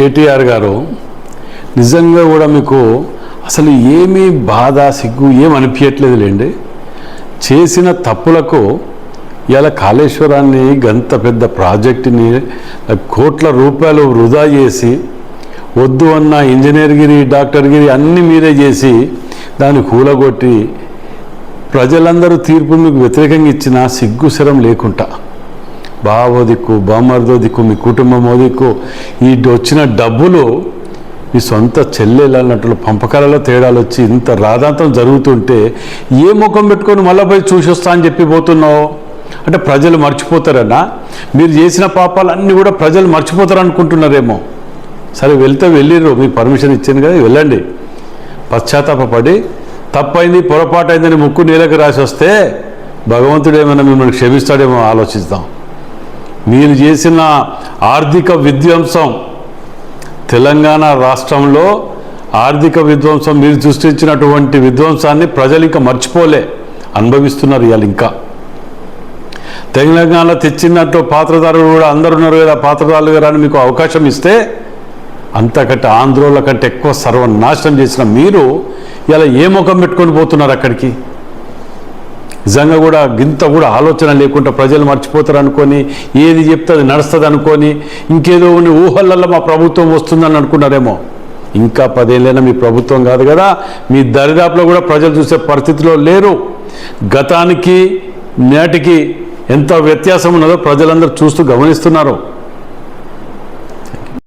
కేటీఆర్ గారు నిజంగా కూడా మీకు అసలు ఏమీ బాధ సిగ్గు ఏం అనిపించట్లేదు లేండి. చేసిన తప్పులకు ఇలా కాళేశ్వరాన్ని గంత పెద్ద ప్రాజెక్టుని కోట్ల రూపాయలు వృధా చేసి వద్దు అన్న ఇంజనీర్గిరి డాక్టర్గిరి అన్నీ మీరే చేసి దాన్ని కూలగొట్టి ప్రజలందరూ తీర్పు మీకు వ్యతిరేకంగా ఇచ్చిన సిగ్గు శరం లేకుండా బావో దిక్కు బామర్దో దిక్కు మీ కుటుంబమో దిక్కు ఈ వచ్చిన డబ్బులు మీ సొంత చెల్లెలు అన్నట్లు పంపకాలలో తేడాలు వచ్చి ఇంత రాధాంతం జరుగుతుంటే ఏ ముఖం పెట్టుకొని మళ్ళీ పోయి చూసొస్తా అని చెప్పి పోతున్నావు అంటే ప్రజలు మర్చిపోతారన్నా? మీరు చేసిన పాపాలన్నీ కూడా ప్రజలు మర్చిపోతారు అనుకుంటున్నారేమో. సరే వెళ్తే వెళ్ళిర్రు, మీకు పర్మిషన్ ఇచ్చింది కదా, వెళ్ళండి. పశ్చాత్తాపడి తప్పైంది పొరపాటు అయిందని ముక్కు నీళ్ళకి రాసి వస్తే భగవంతుడు ఏమైనా మిమ్మల్ని క్షమిస్తాడేమో ఆలోచిద్దాం. మీరు చేసిన ఆర్థిక విధ్వంసం, తెలంగాణ రాష్ట్రంలో ఆర్థిక విధ్వంసం, మీరు సృష్టించినటువంటి విధ్వంసాన్ని ప్రజలు ఇంకా మర్చిపోలే, అనుభవిస్తున్నారు. ఇవాళ ఇంకా తెలంగాణ తెచ్చినట్టు పాత్రదారులు కూడా అందరు ఉన్నారు కదా, పాత్రదారులు గారు అని మీకు అవకాశం ఇస్తే అంతకంటే ఆంధ్రోళ్ళ కంటే ఎక్కువ సర్వనాశనం చేసిన మీరు ఇలా ఏ ముఖం పెట్టుకొని పోతున్నారు అక్కడికి? నిజంగా కూడా గింత కూడా ఆలోచన లేకుండా ప్రజలు మర్చిపోతారు అనుకొని, ఏది చెప్తే అది నడుస్తుంది అనుకొని, ఇంకేదో ఊహలల్లో మా ప్రభుత్వం వస్తుందని అనుకున్నారేమో. ఇంకా 10 ఏళ్ళైనా మీ ప్రభుత్వం కాదు కదా, మీ దరిదాపులో కూడా ప్రజలు చూసే పరిస్థితిలో లేరు. గతానికి నేటికి ఎంత వ్యత్యాసం ఉన్నదో ప్రజలందరూ చూస్తూ గమనిస్తున్నారు.